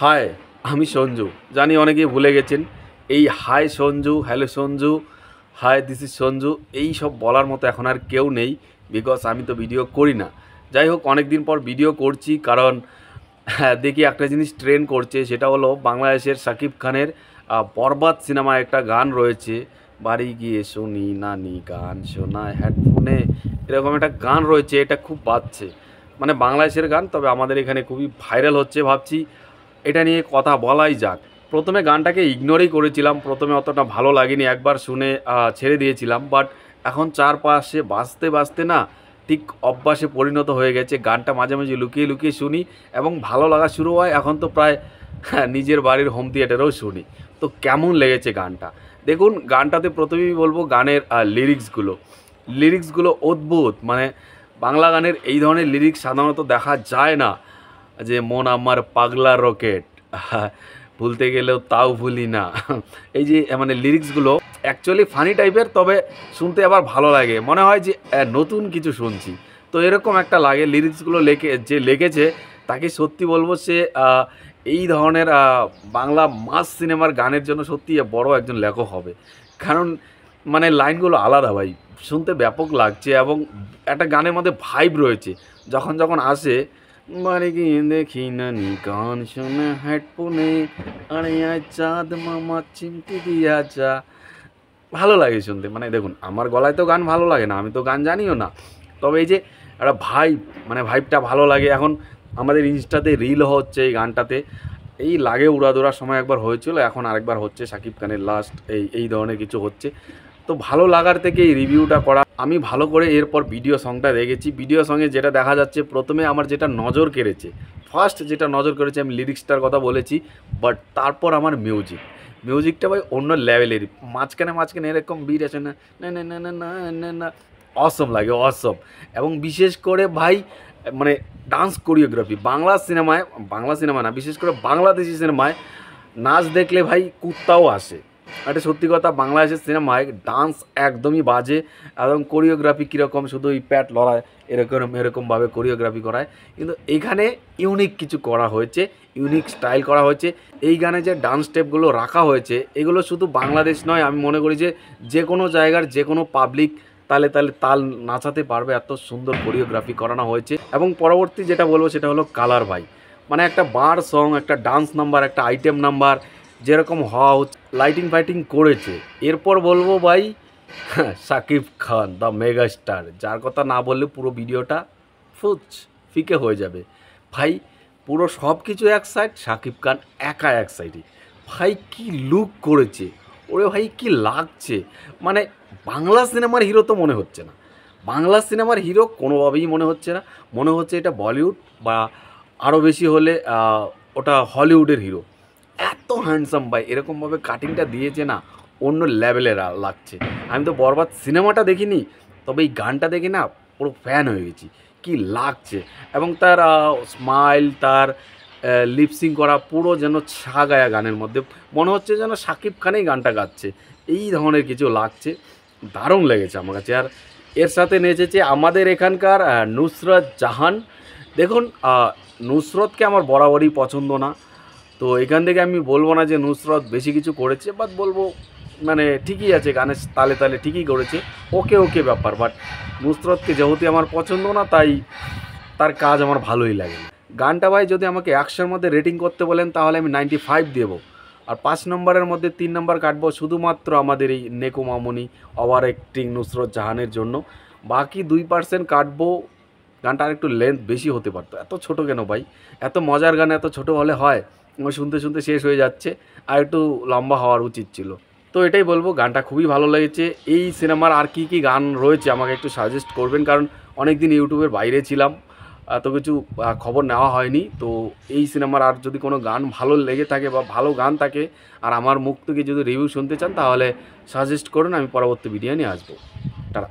High, আমি সঞ্জু। জানি অনেকেই ভুলে গেছেন। এই hi Sanju, hello Sanju, hi this is Sanju এই সব বলার মতো এখন আর কেউ নেই, বিকজ আমি তো ভিডিও করি না। যাই হোক, অনেক দিন পর ভিডিও করছি কারণ দেখি একটা জিনিস ট্রেন্ড করছে, সেটা হলো বাংলাদেশের শাকিব খানের বরবাদ সিনেমায় একটা গান রয়েছে, বাড়ি গিয়ে শুনি নানি গান শোনায় হেডফোনে, এরকম একটা গান রয়েছে। এটা খুব বাজছে, মানে বাংলাদেশের গান, তবে আমাদের এখানে খুবই ভাইরাল হচ্ছে। ভাবছি এটা নিয়ে কথা বলাই যাক। প্রথমে গানটাকে ইগনোরই করেছিলাম, প্রথমে অতটা ভালো লাগেনি, একবার শুনে ছেড়ে দিয়েছিলাম। বাট এখন চারপাশে বাজতে বাজতে না ঠিক অভ্যাসে পরিণত হয়ে গেছে। গানটা মাঝে মাঝে লুকিয়ে লুকিয়ে শুনি এবং ভালো লাগা শুরু হয়। এখন তো প্রায় নিজের বাড়ির হোম থিয়েটারেও শুনি। তো কেমন লেগেছে গানটা দেখুন। গানটাতে প্রথমেই বলবো গানের লিরিক্সগুলো অদ্ভুত। মানে বাংলা গানের এই ধরনের লিরিক্স সাধারণত দেখা যায় না, যে মন আমার পাগলা রকেট, ভুলতে গেলেও তাও ভুলি না। এই যে মানে লিরিক্সগুলো অ্যাকচুয়ালি ফানি টাইপের, তবে শুনতে আবার ভালো লাগে, মনে হয় যে নতুন কিছু শুনছি। তো এরকম একটা লাগে। লিরিক্সগুলো লিখেছে তাকে সত্যি বলবো, সে এই ধরনের বাংলা মাস সিনেমার গানের জন্য সত্যি বড় একজন লেখক হবে। কারণ মানে লাইনগুলো আলাদা ভাই, শুনতে ব্যাপক লাগছে এবং একটা গানের মধ্যে ভাইব রয়েছে। যখন যখন আসে, বাড়ি গিয়ে দেখি নানি গান শোনা হেডফোনে, আরে আয় চাঁদ মামা চিমটি দিয়া যা, ভালো লাগে শুনতে। মানে দেখুন, আমার গলায় তো গান ভালো লাগে না, আমি তো গান জানিও না, তবে এই যে একটা ভাইব, মানে ভাইবটা ভালো লাগে। এখন আমাদের ইনস্টাতে রিল হচ্ছে এই গানটাতে, এই লাগে উড়াদোড়ার সময় একবার হয়েছিল, এখন আরেকবার হচ্ছে শাকিব খানের লাস্ট এই ধরনের কিছু হচ্ছে। তো ভালো লাগার থেকে এই রিভিউটা করা। আমি ভালো করে এরপর ভিডিও সংটা দেখেছি। ভিডিও সঙ্গে যেটা দেখা যাচ্ছে, প্রথমে আমার যেটা নজর কেড়েছে, ফার্স্ট যেটা নজর কেড়েছে, আমি লিরিক্সটার কথা বলেছি, বাট তারপর আমার মিউজিকটা ভাই অন্য লেভেলের। মাঝখানে মাঝখানে এরকম বিট আছে না, না না না না না না না, অসম লাগে, অসম। এবং বিশেষ করে ভাই মানে ডান্স কোরিওগ্রাফি বাংলা সিনেমা না, বিশেষ করে বাংলাদেশি সিনেমায় নাচ দেখলে ভাই কুত্তাও আসে। এটা সত্যি কথা, বাংলাদেশের সিনেমায় ডান্স একদমই বাজে। এবং কোরিওগ্রাফি কীরকম, শুধু ওই প্যাট লড়ায় এরকমভাবে কোরিওগ্রাফি করায়, কিন্তু এখানে ইউনিক কিছু করা হয়েছে, ইউনিক স্টাইল করা হয়েছে। এই গানে যে ডান্স স্টেপগুলো রাখা হয়েছে, এগুলো শুধু বাংলাদেশ নয়, আমি মনে করি যে কোনো জায়গার যে কোনো পাবলিক তালে তালে তাল নাচাতে পারবে, এত সুন্দর কোরিওগ্রাফি করানো হয়েছে। এবং পরবর্তী যেটা বলবো সেটা হলো কালার ভাই। মানে একটা বার সং, একটা ডান্স নাম্বার, একটা আইটেম নাম্বার যেরকম হওয়া হচ্ছে, লাইটিং ফাইটিং করেছে। এরপর বলবো ভাই, Shakib Khan the mega star, যার কথা না বললে পুরো ভিডিওটা ফিকে হয়ে যাবে ভাই। পুরো সব কিছু এক সাইড, শাকিব খান একা এক সাইডে। ভাই কি লুক করেছে, ওরে ভাই কি লাগছে। মানে বাংলা সিনেমার হিরো তো মনে হচ্ছে না, বাংলা সিনেমার হিরো কোনোভাবেই মনে হচ্ছে না। মনে হচ্ছে এটা বলিউড বা আরও বেশি হলে ওটা হলিউডের হিরো। এত হ্যান্ডসাম ভাই, এরকমভাবে কাটিংটা দিয়েছে না, অন্য লেভেলের লাগছে। আমি তো বরবাদ সিনেমাটা দেখিনি, তবে এই গানটা দেখে না পুরো ফ্যান হয়ে গেছি, কি লাগছে। এবং তার স্মাইল, তার লিপসিং করা পুরো যেন ছা গায়া গানের মধ্যে, মনে হচ্ছে যেন শাকিব খানেই গানটা গাচ্ছে, এই ধরনের কিছু লাগছে। দারুণ লেগেছে আমার কাছে। আর এর সাথে নেচেছে আমাদের এখানকার নুসরত জাহান। দেখুন, নুসরতকে আমার বরাবরই পছন্দ না, তো এখান থেকে আমি বলবো না যে নুসরত বেশি কিছু করেছে, বাট বলবো মানে ঠিকই আছে, গানের তালে তালে ঠিকই করেছে, ওকে ব্যাপার। বাট নুসরতকে যেহেতু আমার পছন্দ না, তাই তার কাজ আমার ভালোই লাগে না। গানটা ভাই যদি আমাকে 100-এর মধ্যে রেটিং করতে বলেন, তাহলে আমি 95 দেবো। আর 5 নম্বরের মধ্যে 3 নম্বর কাটবো শুধুমাত্র আমাদের এই নেকো মামুনি ওভার অ্যাক্টিং নুসরত জাহানের জন্য। বাকি 2% কাটবো, গানটা আরেকটু লেন্থ বেশি হতে পারতো। এত ছোট কেন ভাই, এত মজার গান এত ছোট হলে হয়? শুনতে শুনতে শেষ হয়ে যাচ্ছে, আর একটু লম্বা হওয়ার উচিত ছিল। তো এটাই বলবো, গানটা খুবই ভালো লেগেছে। এই সিনেমার আর কী কী গান রয়েছে আমাকে একটু সাজেস্ট করবেন, কারণ অনেক দিন ইউটিউবের বাইরে ছিলাম, এত কিছু খবর নেওয়া হয়নি। তো এই সিনেমার আর যদি কোনো গান ভালো লেগে থাকে বা ভালো গান থাকে, আর আমার মুখ থেকে যদি রিভিউ শুনতে চান, তাহলে সাজেস্ট করুন, আমি পরবর্তী ভিডিও নিয়ে আসবো। টাটা।